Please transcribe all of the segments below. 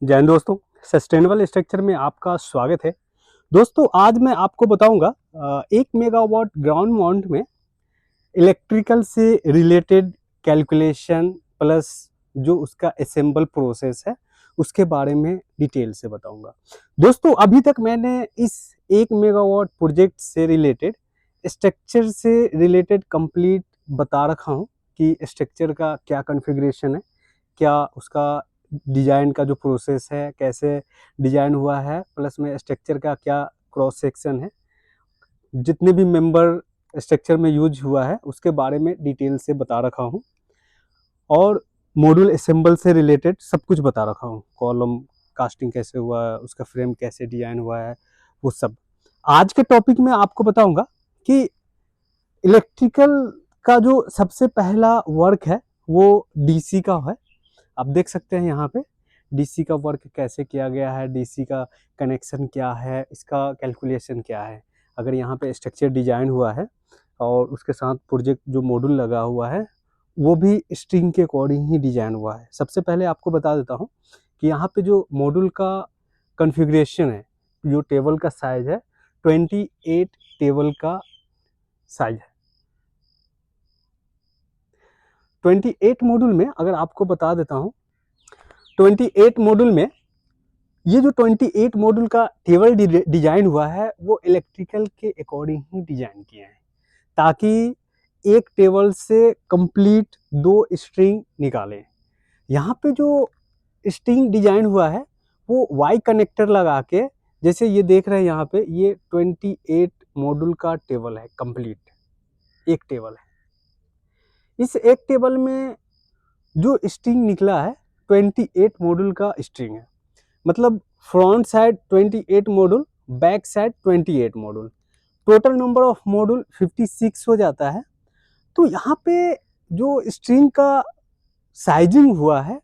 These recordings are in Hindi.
जय हिंद दोस्तों। सस्टेनेबल स्ट्रक्चर में आपका स्वागत है। दोस्तों आज मैं आपको बताऊंगा 1 मेगावाट ग्राउंड माउंट में इलेक्ट्रिकल से रिलेटेड कैलकुलेशन प्लस जो उसका असेंबल प्रोसेस है उसके बारे में डिटेल से बताऊंगा। दोस्तों अभी तक मैंने इस 1 मेगावाट प्रोजेक्ट से रिलेटेड स्ट्रक्चर से रिलेटेड कंप्लीट बता रखा हूँ कि स्ट्रक्चर का क्या कॉन्फ़िगरेशन है, क्या उसका डिजाइन का जो प्रोसेस है, कैसे डिजाइन हुआ है, प्लस में स्ट्रक्चर का क्या क्रॉस सेक्शन है, जितने भी मेंबर स्ट्रक्चर में यूज हुआ है उसके बारे में डिटेल से बता रखा हूँ और मॉड्यूल असेंबल से रिलेटेड सब कुछ बता रखा हूँ। कॉलम कास्टिंग कैसे हुआ है, उसका फ्रेम कैसे डिजाइन हुआ है, वो सब आज के टॉपिक में आपको बताऊंगा कि इलेक्ट्रिकल का जो सबसे पहला वर्क है वो डीसी का है। आप देख सकते हैं यहाँ पे डीसी का वर्क कैसे किया गया है, डीसी का कनेक्शन क्या है, इसका कैलकुलेशन क्या है। अगर यहाँ पे स्ट्रक्चर डिजाइन हुआ है और उसके साथ प्रोजेक्ट जो मॉड्यूल लगा हुआ है वो भी स्ट्रिंग के अकॉर्डिंग ही डिजाइन हुआ है। सबसे पहले आपको बता देता हूँ कि यहाँ पे जो मॉड्यूल का कॉन्फ़िगरेशन है, जो टेबल का साइज है 28 टेबल का साइज है। 28 मॉड्यूल में अगर आपको बता देता हूँ 28 मॉड्यूल में ये जो 28 मॉड्यूल का टेबल डिजाइन हुआ है वो इलेक्ट्रिकल के अकॉर्डिंग ही डिजाइन किए हैं ताकि एक टेबल से कंप्लीट 2 स्ट्रिंग निकालें। यहाँ पे जो स्ट्रिंग डिजाइन हुआ है वो वाई कनेक्टर लगा के, जैसे ये देख रहे हैं यहाँ पे ये 28 मॉड्यूल का टेबल है, कंप्लीट एक टेबल है। इस एक टेबल में जो स्ट्रिंग निकला है 28 मॉड्यूल का स्ट्रिंग है, मतलब front side 28 module, back side 28 module, total number of module 56 हो जाता है। तो यहाँ पे जो स्ट्रिंग का साइजिंग हुआ है,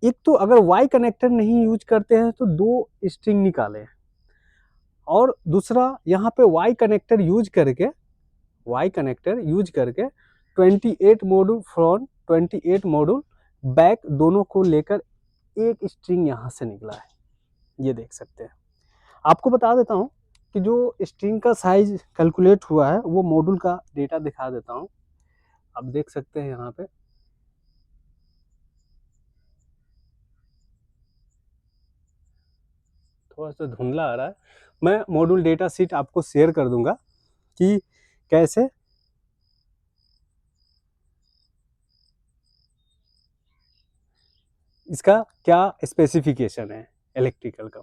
एक तो अगर वाई कनेक्टर नहीं यूज करते हैं तो 2 स्ट्रिंग निकाले, और दूसरा यहाँ पे वाई कनेक्टर यूज करके 28 मॉड्यूल फ्रंट 28 मॉड्यूल बैक दोनों को लेकर एक स्ट्रिंग यहाँ से निकला है, ये देख सकते हैं। आपको बता देता हूँ कि जो स्ट्रिंग का साइज कैलकुलेट हुआ है वो मॉड्यूल का डेटा दिखा देता हूँ। आप देख सकते हैं यहाँ पे थोड़ा सा धुंधला आ रहा है, मैं मॉड्यूल डेटा शीट आपको शेयर कर दूंगा कि कैसे इसका क्या स्पेसिफिकेशन है इलेक्ट्रिकल का।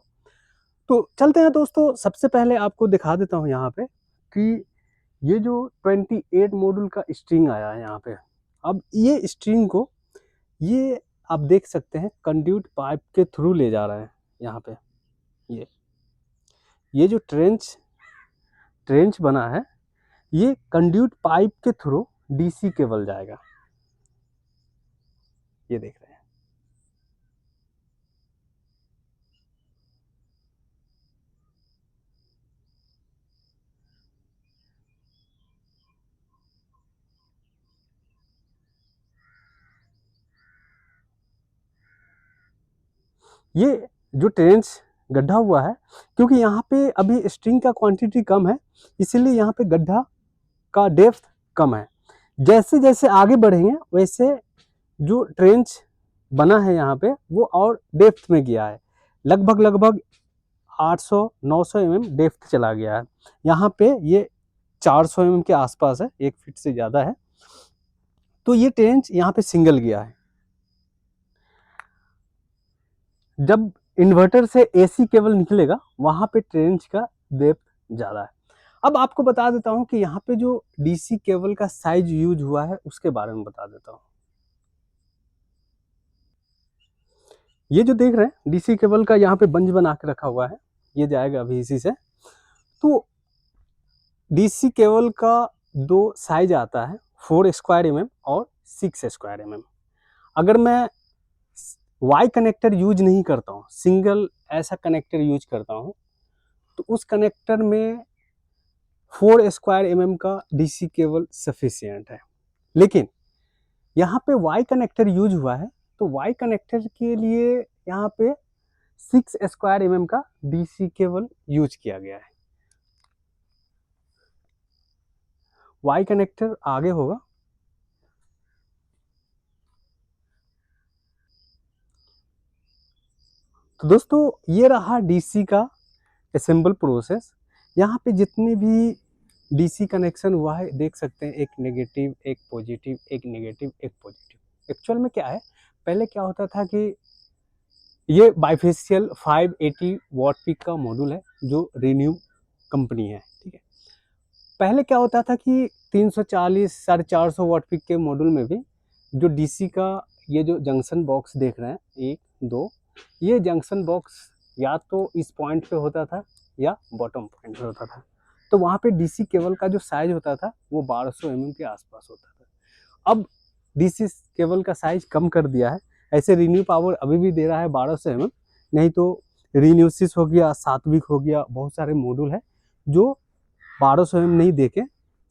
तो चलते हैं दोस्तों, सबसे पहले आपको दिखा देता हूँ यहाँ पे कि ये जो 28 मॉड्यूल का स्ट्रिंग आया है यहाँ पे, अब ये स्ट्रिंग को ये आप देख सकते हैं कंड्यूट पाइप के थ्रू ले जा रहे हैं। यहाँ पे ये जो ट्रेंच बना है ये कंड्यूट पाइप के थ्रू डीसी केबल जाएगा, ये देख रहे हैं। ये जो ट्रेंच गड्ढा हुआ है, क्योंकि यहाँ पे अभी स्ट्रिंग का क्वांटिटी कम है इसीलिए यहाँ पे गड्ढा का डेप्थ कम है। जैसे जैसे आगे बढ़ेंगे वैसे जो ट्रेंच बना है यहाँ पे वो और डेप्थ में गया है, लगभग 800-900 mm डेप्थ चला गया है। यहाँ पे ये 400 mm के आसपास है, 1 फीट से ज़्यादा है। तो ये ट्रेंच यहाँ पे सिंगल गया है। जब इन्वर्टर से एसी केबल निकलेगा वहाँ पे ट्रेंच का डेप्थ ज़्यादा है। अब आपको बता देता हूँ कि यहाँ पे जो डीसी केबल का साइज यूज हुआ है उसके बारे में बता देता हूँ। ये जो देख रहे हैं डीसी केबल का यहाँ पे बंच बना के रखा हुआ है, ये जाएगा अभी इसी से। तो डीसी केबल का 2 साइज आता है, 4 स्क्वायर mm और 6 स्क्वायर mm। अगर मैं वाई कनेक्टर यूज नहीं करता हूँ, सिंगल ऐसा कनेक्टर यूज करता हूँ, तो उस कनेक्टर में 4 स्क्वायर mm का डीसी केबल सफिशियंट है। लेकिन यहाँ पे वाई कनेक्टर यूज हुआ है तो वाई कनेक्टर के लिए यहाँ पे 6 स्क्वायर का डीसी केबल यूज किया गया है। वाई कनेक्टर आगे होगा। तो दोस्तों ये रहा डीसी का असेंबल प्रोसेस। यहाँ पे जितने भी डीसी कनेक्शन हुआ है देख सकते हैं, एक नेगेटिव, एक पॉजिटिव, एक नेगेटिव, एक पॉजिटिव। एक्चुअल में क्या है, पहले क्या होता था कि ये बाइफेशियल 580 वॉट पीक का मॉड्यूल है जो रिन्यू कंपनी है, ठीक है। पहले क्या होता था कि 340 450 वॉट पीक के मॉड्यूल में भी जो डीसी का ये जो जंक्शन बॉक्स देख रहे हैं, 1 2, ये जंक्शन बॉक्स या तो इस पॉइंट पे होता था या बॉटम पॉइंट पे होता था। तो वहाँ पे डीसी केबल का जो साइज होता था वो 1200 mm के आसपास होता था। अब डीसी केबल का साइज कम कर दिया है। ऐसे रिन्यू पावर अभी भी दे रहा है 1200 mm, नहीं तो रिन्यूसिस हो गया, सात्विक हो गया, बहुत सारे मॉड्यूल है जो 1200 mm नहीं देके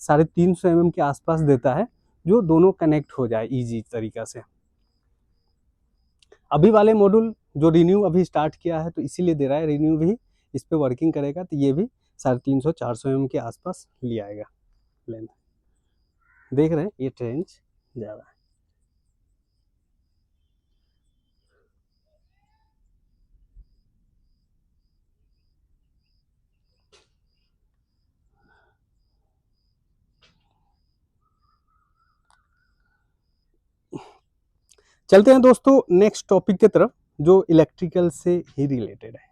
350 mm के आसपास देता है, जो दोनों कनेक्ट हो जाए इजी तरीका से। अभी वाले मॉड्यूल जो रिन्यू अभी स्टार्ट किया है तो इसीलिए दे रहा है, रिन्यू भी इस पे वर्किंग करेगा तो ये भी 350 400 mm के आसपास ले आएगा लेंथ। देख रहे हैं ये ट्रेंच जा रहा है। चलते हैं दोस्तों नेक्स्ट टॉपिक की तरफ जो इलेक्ट्रिकल से ही रिलेटेड है।